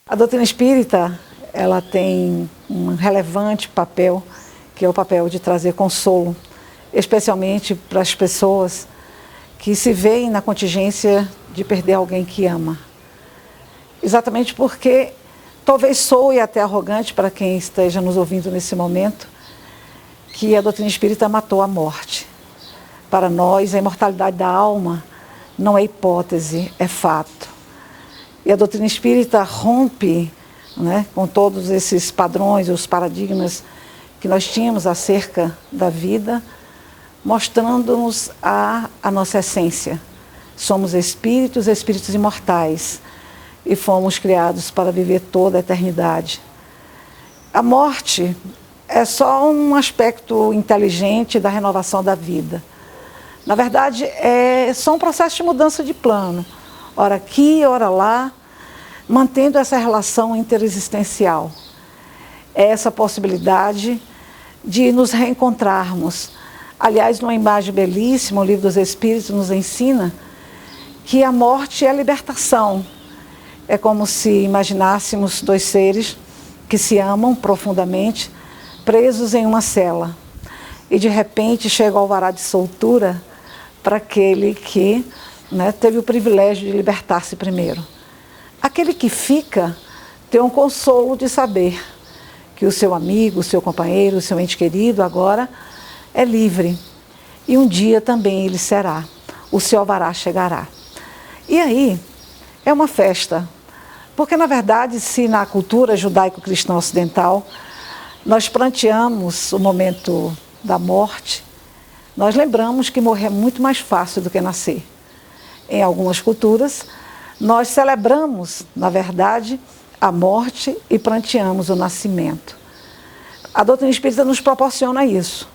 A doutrina espírita, ela tem um relevante papel, que é o papel de trazer consolo, especialmente para as pessoas que se veem na contingência de perder alguém que ama. Exatamente porque talvez soe até arrogante para quem esteja nos ouvindo nesse momento, que a doutrina espírita matou a morte. Para nós, a imortalidade da alma não é hipótese, é fato. E a doutrina espírita rompe, né, com todos esses padrões, os paradigmas que nós tínhamos acerca da vida, mostrando-nos a nossa essência. Somos espíritos imortais e fomos criados para viver toda a eternidade. A morte é só um aspecto inteligente da renovação da vida. Na verdade, é só um processo de mudança de plano. Ora aqui, ora lá, mantendo essa relação interexistencial. É essa possibilidade de nos reencontrarmos. Aliás, numa imagem belíssima, o Livro dos Espíritos nos ensina que a morte é a libertação. É como se imaginássemos dois seres que se amam profundamente, presos em uma cela. E de repente chega o alvará de soltura para aquele que, né, teve o privilégio de libertar-se primeiro. Aquele que fica tem um consolo de saber que o seu amigo, o seu companheiro, o seu ente querido agora é livre. E um dia também ele será, o seu alvará chegará. E aí é uma festa, porque na verdade, se na cultura judaico-cristã ocidental nós pranteamos o momento da morte, nós lembramos que morrer é muito mais fácil do que nascer. Em algumas culturas, nós celebramos, na verdade, a morte e pranteamos o nascimento. A doutrina espírita nos proporciona isso,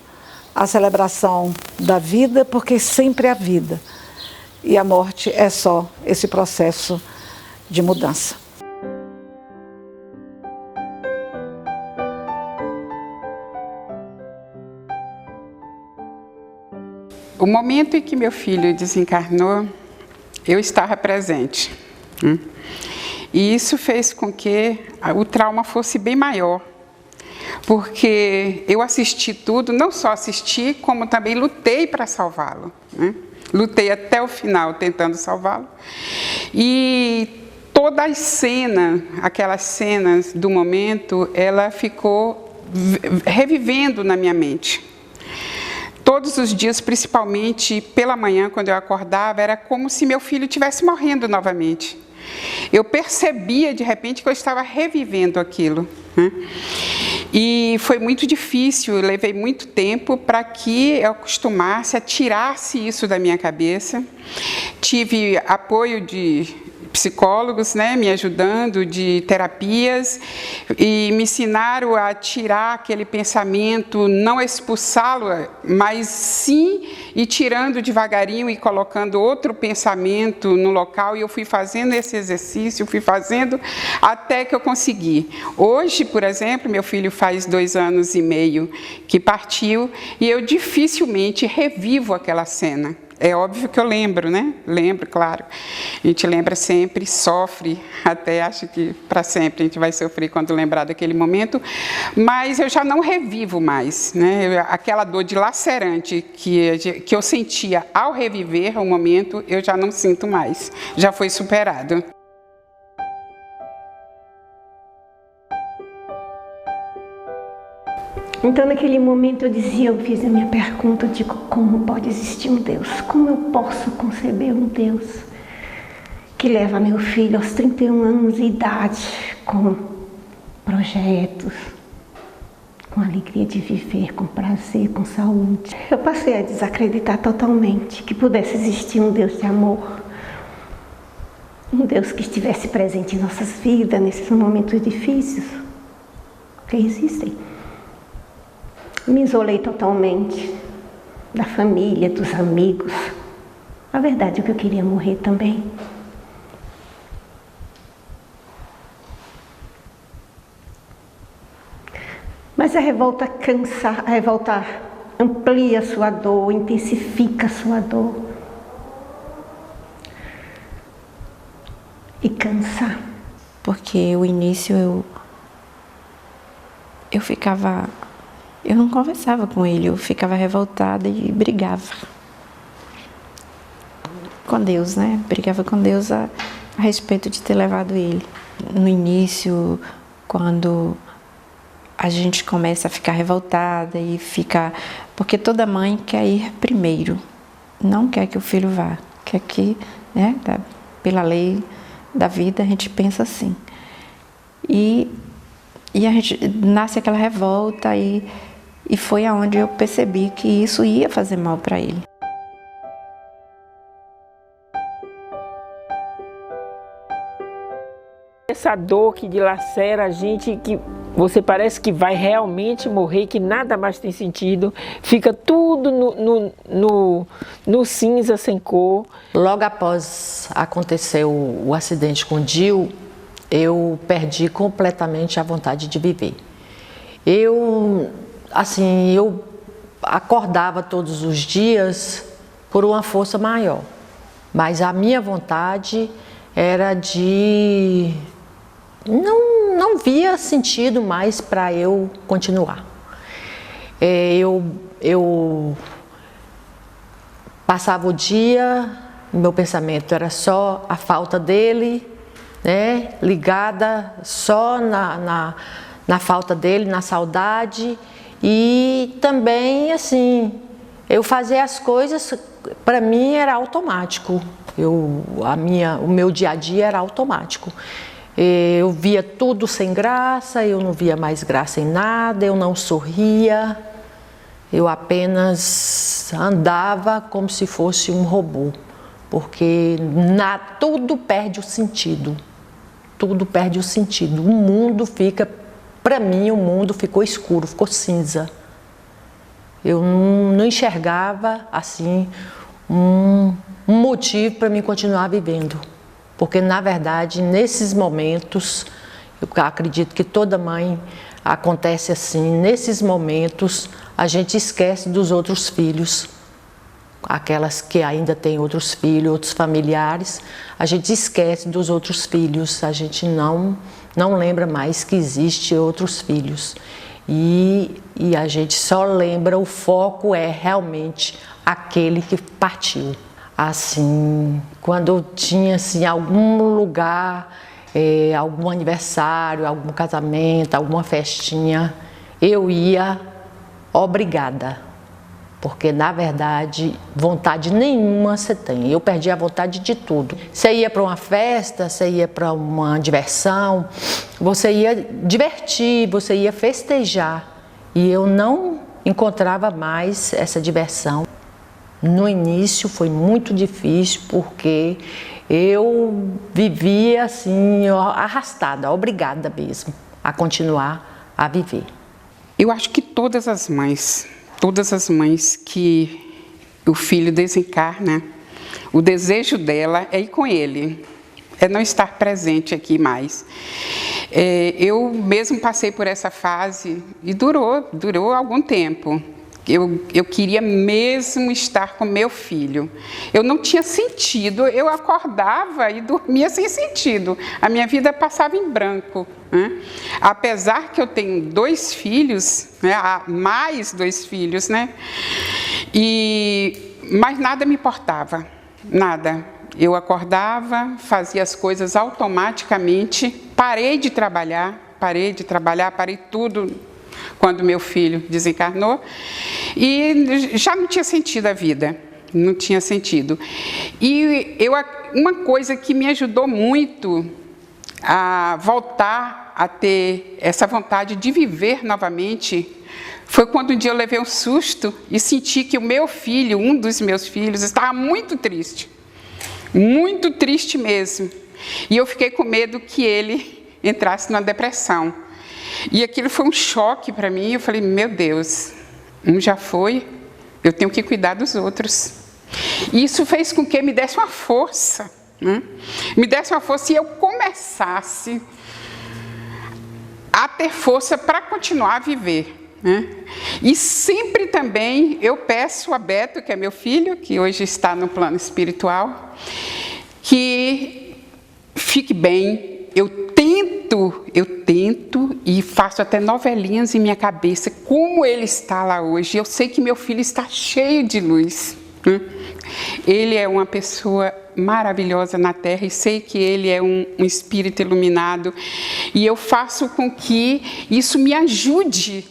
a celebração da vida, porque sempre há vida. E a morte é só esse processo de mudança. O momento em que meu filho desencarnou, eu estava presente. E isso fez com que o trauma fosse bem maior. Porque eu assisti tudo, não só assisti, como também lutei para salvá-lo. Lutei até o final tentando salvá-lo. E toda a cena, aquelas cenas do momento, ela ficou revivendo na minha mente. Todos os dias, principalmente pela manhã, quando eu acordava, era como se meu filho estivesse morrendo novamente. Eu percebia, de repente, que eu estava revivendo aquilo. E foi muito difícil, eu levei muito tempo para que eu acostumasse a tirar-se isso da minha cabeça. Tive apoio de psicólogos, né, me ajudando, de terapias, e me ensinaram a tirar aquele pensamento, não expulsá-lo, mas sim ir tirando devagarinho e colocando outro pensamento no local, e eu fui fazendo esse exercício, fui fazendo até que eu consegui. Hoje, por exemplo, meu filho faz 2 anos e meio que partiu, e eu dificilmente revivo aquela cena. É óbvio que eu lembro, né? Lembro, claro. A gente lembra sempre, sofre, até acho que para sempre a gente vai sofrer quando lembrar daquele momento, mas eu já não revivo mais, né? Aquela dor dilacerante que eu sentia ao reviver o momento, eu já não sinto mais, já foi superado. Então, naquele momento, eu fiz a minha pergunta, eu digo, como pode existir um Deus? Como eu posso conceber um Deus que leva meu filho aos 31 anos de idade, com projetos, com alegria de viver, com prazer, com saúde? Eu passei a desacreditar totalmente que pudesse existir um Deus de amor, um Deus que estivesse presente em nossas vidas, nesses momentos difíceis, que existem. Me isolei totalmente da família, dos amigos. A verdade é que eu queria morrer também. Mas a revolta cansa, a revolta amplia a sua dor, intensifica a sua dor. E cansa. porque o início eu não conversava com ele, eu ficava revoltada e brigava com Deus, né? Brigava com Deus a respeito de ter levado ele. No início, quando a gente começa a ficar revoltada e fica... Porque toda mãe quer ir primeiro, não quer que o filho vá, quer que, né, pela lei da vida, a gente pensa assim. E a gente nasce aquela revolta e foi aonde eu percebi que isso ia fazer mal para ele. Essa dor que dilacera a gente, que você parece que vai realmente morrer, que nada mais tem sentido, fica tudo no cinza, sem cor. Logo após acontecer o acidente com o Dil, eu perdi completamente a vontade de viver. Eu acordava todos os dias por uma força maior, mas a minha vontade era de... Não via sentido mais para eu continuar. Eu passava o dia, meu pensamento era só a falta dele, né? Ligada só na falta dele, na saudade. E também, assim, eu fazia as coisas, para mim era automático. O meu dia a dia era automático. Eu via tudo sem graça, eu não via mais graça em nada, eu não sorria, eu apenas andava como se fosse um robô, porque tudo perde o sentido, tudo perde o sentido. O mundo fica, para mim, o mundo ficou escuro, ficou cinza. Eu não enxergava, assim, um motivo para mim continuar vivendo. Porque, na verdade, nesses momentos, eu acredito que toda mãe acontece assim, nesses momentos a gente esquece dos outros filhos, aquelas que ainda têm outros filhos, outros familiares, a gente esquece dos outros filhos, a gente não lembra mais que existe outros filhos. E a gente só lembra, o foco é realmente aquele que partiu. Assim, quando eu tinha assim, algum lugar, algum aniversário, algum casamento, alguma festinha, eu ia obrigada, porque na verdade vontade nenhuma você tem. Eu perdi a vontade de tudo. Você ia para uma festa, você ia para uma diversão, você ia divertir, você ia festejar, e eu não encontrava mais essa diversão. No início foi muito difícil, porque eu vivia assim, arrastada, obrigada mesmo a continuar a viver. Eu acho que todas as mães que o filho desencarna, o desejo dela é ir com ele, é não estar presente aqui mais. Eu mesmo passei por essa fase e durou algum tempo. Eu queria mesmo estar com meu filho. Eu não tinha sentido, eu acordava e dormia sem sentido. A minha vida passava em branco, né? Apesar que eu tenho 2 filhos, né? Mais 2 filhos, né? Mas nada me importava, nada. Eu acordava, fazia as coisas automaticamente, parei tudo quando meu filho desencarnou, e já não tinha sentido a vida, não tinha sentido. E uma coisa que me ajudou muito a voltar a ter essa vontade de viver novamente, foi quando um dia eu levei um susto e senti que o meu filho, um dos meus filhos, estava muito triste mesmo. E eu fiquei com medo que ele entrasse numa depressão. E aquilo foi um choque para mim. Eu falei, meu Deus, um já foi, eu tenho que cuidar dos outros. E isso fez com que me desse uma força, né? Me desse uma força e eu começasse a ter força para continuar a viver, né? E sempre também eu peço a Beto, que é meu filho, que hoje está no plano espiritual, que fique bem. Eu tento tento e faço até novelinhas em minha cabeça como ele está lá hoje. Eu sei que meu filho está cheio de luz. Ele é uma pessoa maravilhosa na Terra e sei que ele é um espírito iluminado. E eu faço com que isso me ajude.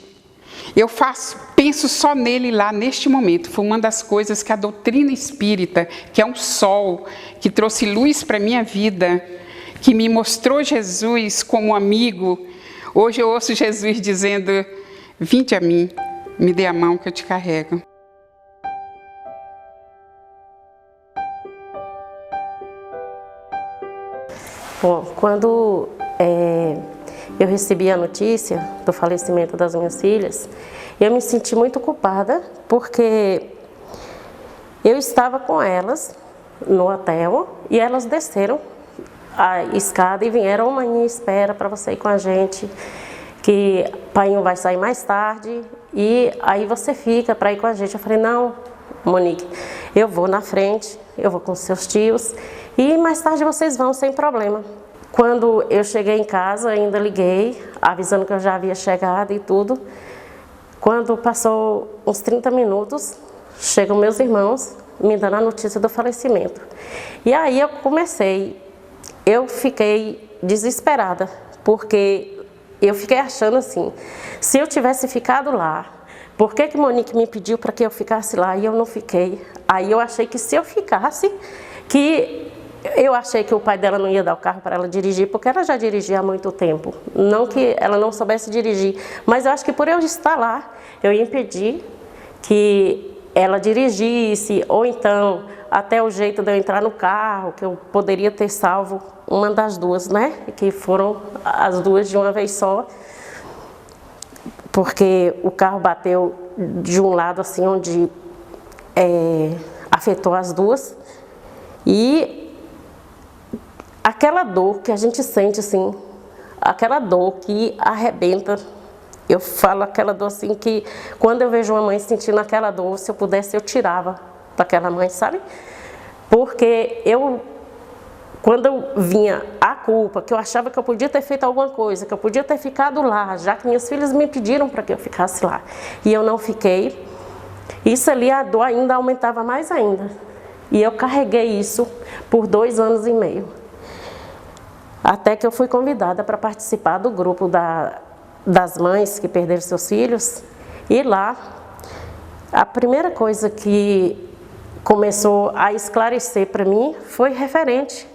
Penso só nele lá neste momento. Foi uma das coisas que a doutrina espírita, que é um sol, que trouxe luz para a minha vida, que me mostrou Jesus como amigo. Hoje eu ouço Jesus dizendo: vinde a mim, me dê a mão que eu te carrego. Bom, quando eu recebi a notícia do falecimento das minhas filhas, eu me senti muito culpada, porque eu estava com elas no hotel e elas desceram a escada e vieram: mãe, espera para você ir com a gente, que pai vai sair mais tarde e aí você fica para ir com a gente. Eu falei: não, Monique, eu vou na frente, eu vou com seus tios e mais tarde vocês vão sem problema. Quando eu cheguei em casa, ainda liguei, avisando que eu já havia chegado e tudo. Quando passou uns 30 minutos, chegam meus irmãos me dando a notícia do falecimento. E aí eu fiquei desesperada, porque eu fiquei achando assim, se eu tivesse ficado lá, por que Monique me pediu para que eu ficasse lá e eu não fiquei? Aí eu achei que se eu ficasse, eu achei que o pai dela não ia dar o carro para ela dirigir, porque ela já dirigia há muito tempo. Não que ela não soubesse dirigir, mas eu acho que por eu estar lá, eu ia impedir que ela dirigisse, ou então até o jeito de eu entrar no carro, que eu poderia ter salvo uma das duas, né? Que foram as duas de uma vez só, porque o carro bateu de um lado assim, onde afetou as duas. E aquela dor que a gente sente assim, aquela dor que arrebenta, eu falo aquela dor assim que quando eu vejo uma mãe sentindo aquela dor, se eu pudesse eu tirava daquela mãe, sabe? Porque quando eu vinha a culpa, que eu achava que eu podia ter feito alguma coisa, que eu podia ter ficado lá, já que minhas filhas me pediram para que eu ficasse lá, e eu não fiquei, isso ali a dor ainda aumentava mais ainda. E eu carreguei isso por 2 anos e meio. Até que eu fui convidada para participar do grupo das mães que perderam seus filhos. E lá, a primeira coisa que começou a esclarecer para mim foi referente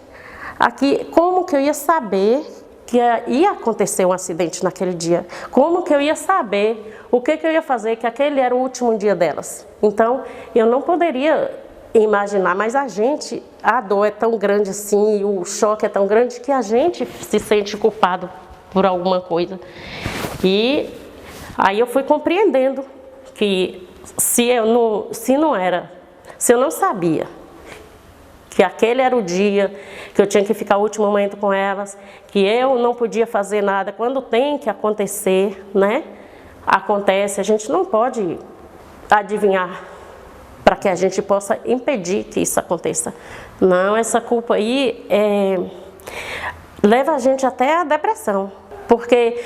a como que eu ia saber que ia acontecer um acidente naquele dia. Como que eu ia saber o que eu ia fazer, que aquele era o último dia delas. Então, eu não poderia imaginar, mas a dor é tão grande assim, o choque é tão grande que a gente se sente culpado por alguma coisa. E aí eu fui compreendendo que se eu não sabia que aquele era o dia que eu tinha que ficar o último momento com elas, que eu não podia fazer nada, quando tem que acontecer, né? Acontece, a gente não pode adivinhar para que a gente possa impedir que isso aconteça. Não, essa culpa aí leva a gente até a depressão, porque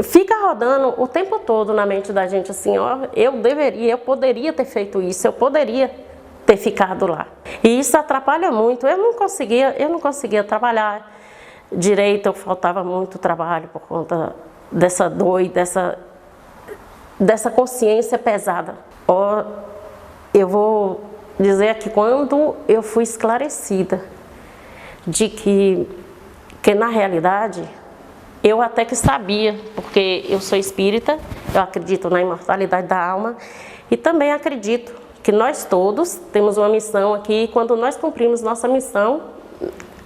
fica rodando o tempo todo na mente da gente assim, ó, eu poderia ter feito isso, eu poderia ter ficado lá. E isso atrapalha muito. Eu não conseguia trabalhar direito, eu faltava muito trabalho por conta dessa dor e dessa consciência pesada. Eu vou dizer aqui, quando eu fui esclarecida de que na realidade, eu até que sabia, porque eu sou espírita, eu acredito na imortalidade da alma e também acredito que nós todos temos uma missão aqui e quando nós cumprimos nossa missão,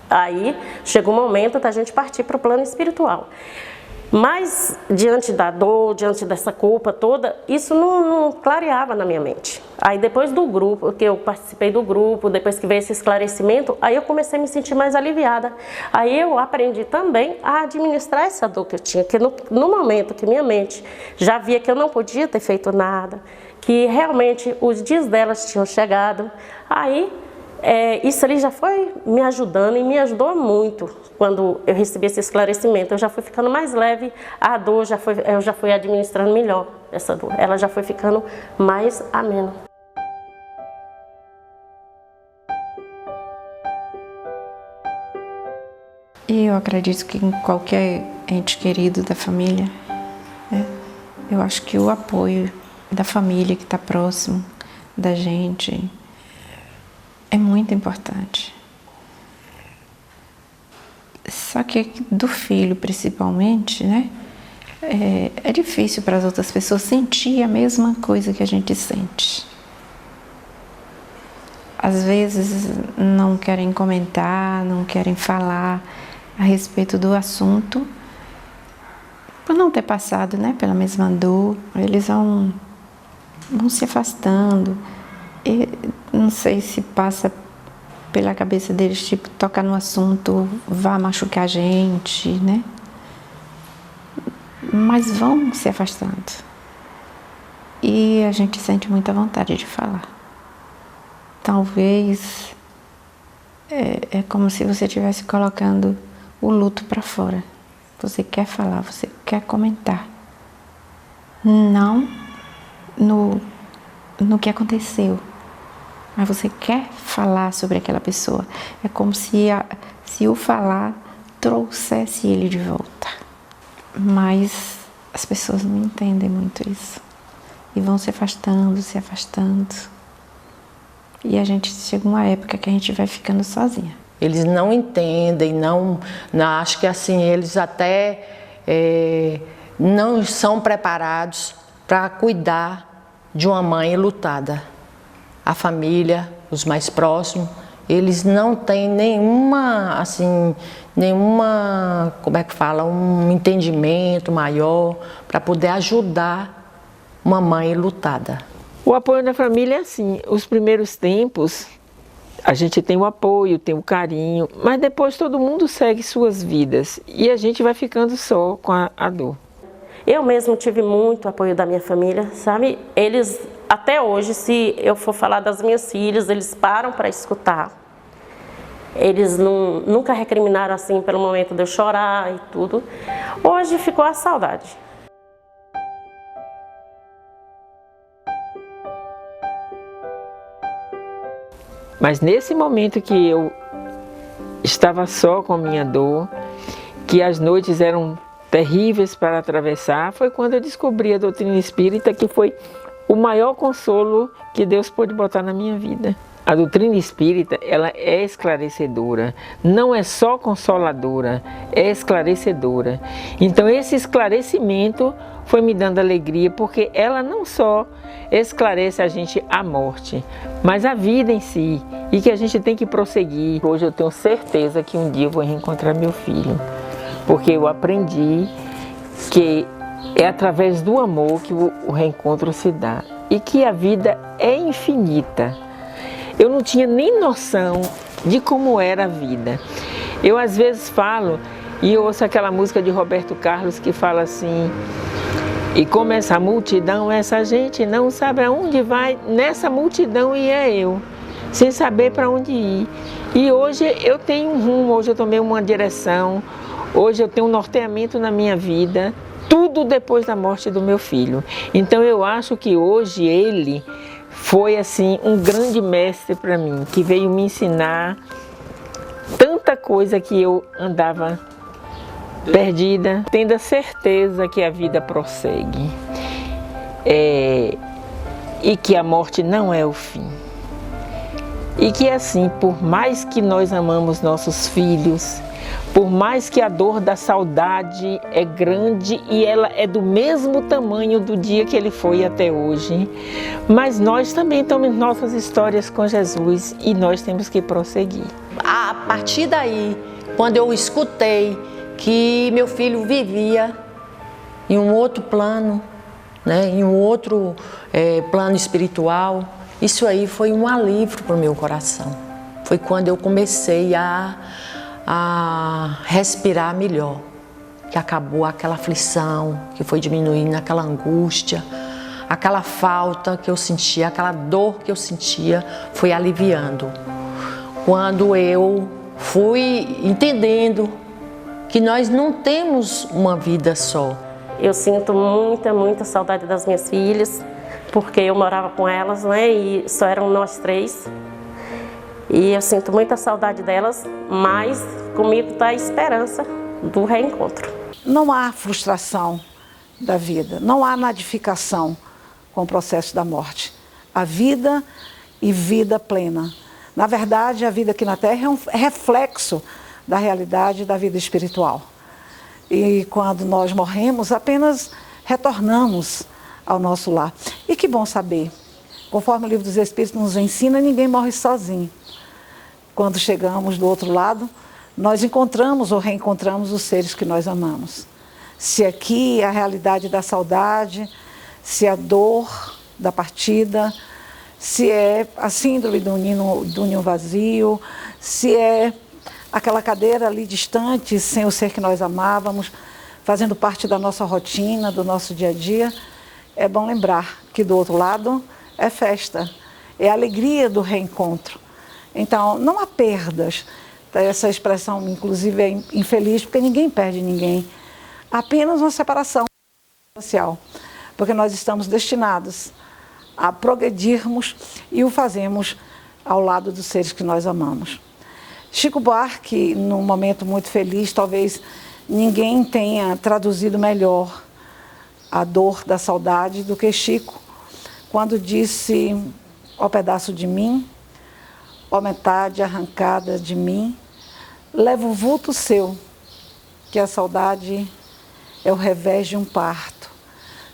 aí chega o momento da gente partir para o plano espiritual. Mas, diante da dor, diante dessa culpa toda, isso não clareava na minha mente. Aí depois do grupo, que eu participei do grupo, depois que veio esse esclarecimento, aí eu comecei a me sentir mais aliviada. Aí eu aprendi também a administrar essa dor que eu tinha, que no momento que minha mente já via que eu não podia ter feito nada, que realmente os dias delas tinham chegado, aí Isso ali já foi me ajudando e me ajudou muito. Quando eu recebi esse esclarecimento, eu já fui ficando mais leve, a dor eu já fui administrando melhor essa dor. Ela já foi ficando mais amena. E eu acredito que em qualquer ente querido da família, né, eu acho que o apoio da família que está próximo da gente é muito importante. Só que do filho, principalmente, né, é difícil para as outras pessoas sentir a mesma coisa que a gente sente. Às vezes não querem comentar, não querem falar a respeito do assunto, por não ter passado, né, pela mesma dor. Eles vão se afastando. E não sei se passa pela cabeça deles, tipo, tocar no assunto vai machucar a gente, né? Mas vão se afastando. E a gente sente muita vontade de falar. Talvez é como se você estivesse colocando o luto para fora. Você quer falar, você quer comentar. Não no que aconteceu, mas você quer falar sobre aquela pessoa. É como se o falar trouxesse ele de volta. Mas as pessoas não entendem muito isso. E vão se afastando, se afastando. E a gente chega uma época que a gente vai ficando sozinha. Eles não entendem, acho que assim, eles até não são preparados para cuidar de uma mãe enlutada. A família, os mais próximos, eles não têm nenhuma, como é que fala, um entendimento maior para poder ajudar uma mãe enlutada. O apoio da família é assim, os primeiros tempos a gente tem o apoio, tem o carinho, mas depois todo mundo segue suas vidas e a gente vai ficando só com a dor. Eu mesmo tive muito apoio da minha família, sabe? Eles, até hoje, se eu for falar das minhas filhas, eles param para escutar. Eles nunca recriminaram assim pelo momento de eu chorar e tudo. Hoje ficou a saudade. Mas nesse momento que eu estava só com a minha dor, que as noites eram terríveis para atravessar, foi quando eu descobri a doutrina espírita, que foi o maior consolo que Deus pôde botar na minha vida. A doutrina espírita, ela é esclarecedora, não é só consoladora, é esclarecedora. Então esse esclarecimento foi me dando alegria, porque ela não só esclarece a gente a morte, mas a vida em si, e que a gente tem que prosseguir. Hoje eu tenho certeza que um dia eu vou reencontrar meu filho, porque eu aprendi que é através do amor que o reencontro se dá, e que a vida é infinita. Eu não tinha nem noção de como era a vida. Eu às vezes falo, e eu ouço aquela música de Roberto Carlos que fala assim: e como essa multidão, essa gente não sabe aonde vai, nessa multidão ia eu, sem saber para onde ir. E hoje eu tenho um rumo, hoje eu tomei uma direção, hoje eu tenho um norteamento na minha vida, tudo depois da morte do meu filho. Então eu acho que hoje ele foi assim um grande mestre para mim, que veio me ensinar tanta coisa que eu andava perdida, tendo a certeza que a vida prossegue e que a morte não é o fim. E que assim, por mais que nós amamos nossos filhos, por mais que a dor da saudade é grande e ela é do mesmo tamanho do dia que ele foi até hoje, mas nós também temos nossas histórias com Jesus e nós temos que prosseguir. A partir daí, quando eu escutei que meu filho vivia em um outro plano, né, em um outro plano espiritual, isso aí foi um alívio para o meu coração. Foi quando eu comecei a respirar melhor, que acabou aquela aflição, que foi diminuindo aquela angústia, aquela falta que eu sentia, aquela dor que eu sentia, foi aliviando. quando eu fui entendendo que nós não temos uma vida só. Eu sinto muita saudade das minhas filhas, porque eu morava com elas, né, e só eram nós três. E eu sinto muita saudade delas, mas comigo está a esperança do reencontro. Não há frustração da vida, não há nadificação com o processo da morte. A vida e vida plena. Na verdade, a vida aqui na Terra é um reflexo da realidade da vida espiritual. E quando nós morremos, apenas retornamos ao nosso lar. E que bom saber, conforme o Livro dos Espíritos nos ensina, ninguém morre sozinho. Quando chegamos do outro lado, nós encontramos ou reencontramos os seres que nós amamos. Se aqui é a realidade da saudade, se é a dor da partida, se é a síndrome do ninho vazio, se é aquela cadeira ali distante, sem o ser que nós amávamos, fazendo parte da nossa rotina, do nosso dia a dia, é bom lembrar que do outro lado é festa, é a alegria do reencontro. Então, não há perdas. Essa expressão, inclusive, é infeliz, porque ninguém perde ninguém. Apenas uma separação social, porque nós estamos destinados a progredirmos e o fazemos ao lado dos seres que nós amamos. Chico Buarque, num momento muito feliz, talvez ninguém tenha traduzido melhor a dor da saudade do que Chico, quando disse: ó pedaço de mim, ó metade arrancada de mim, leva o vulto seu, que a saudade é o revés de um parto.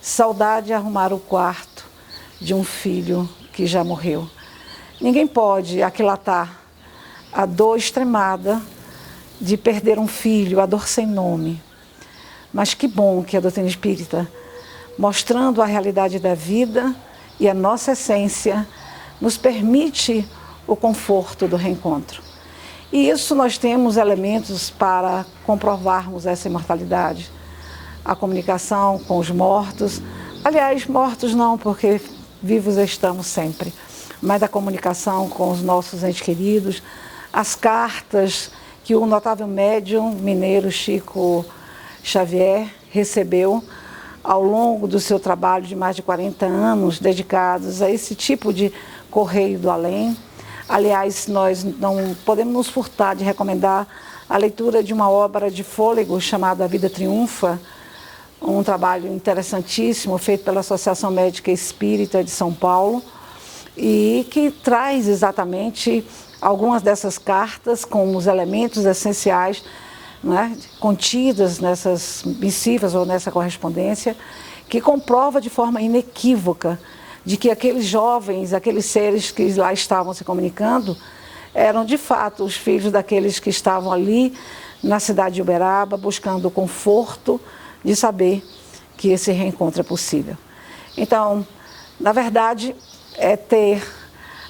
Saudade é arrumar o quarto de um filho que já morreu. Ninguém pode aquilatar a dor extremada de perder um filho, a dor sem nome. Mas que bom que a doutrina espírita, mostrando a realidade da vida e a nossa essência, nos permite o conforto do reencontro. E isso nós temos elementos para comprovarmos essa imortalidade. A comunicação com os mortos, aliás, mortos não, porque vivos estamos sempre, mas a comunicação com os nossos entes queridos, as cartas que o notável médium mineiro Chico Xavier recebeu ao longo do seu trabalho de mais de 40 anos dedicados a esse tipo de correio do além. Aliás, nós não podemos nos furtar de recomendar a leitura de uma obra de fôlego chamada A Vida Triunfa, um trabalho interessantíssimo feito pela Associação Médica Espírita de São Paulo e que traz exatamente algumas dessas cartas com os elementos essenciais, né, contidas nessas missivas ou nessa correspondência, que comprova de forma inequívoca de que aqueles jovens, aqueles seres que lá estavam se comunicando, eram de fato os filhos daqueles que estavam ali na cidade de Uberaba, buscando o conforto de saber que esse reencontro é possível. Então, na verdade, é ter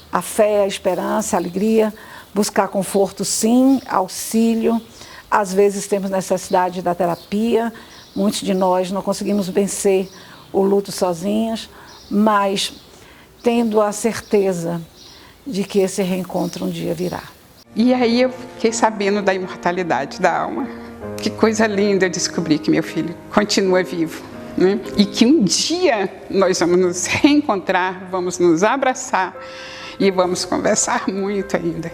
a fé, a esperança, a alegria, buscar conforto sim, auxílio. Às vezes temos necessidade da terapia, muitos de nós não conseguimos vencer o luto sozinhos, mas tendo a certeza de que esse reencontro um dia virá. E aí eu fiquei sabendo da imortalidade da alma. Que coisa linda eu descobri que meu filho continua vivo, né? E que um dia nós vamos nos reencontrar, vamos nos abraçar e vamos conversar muito ainda.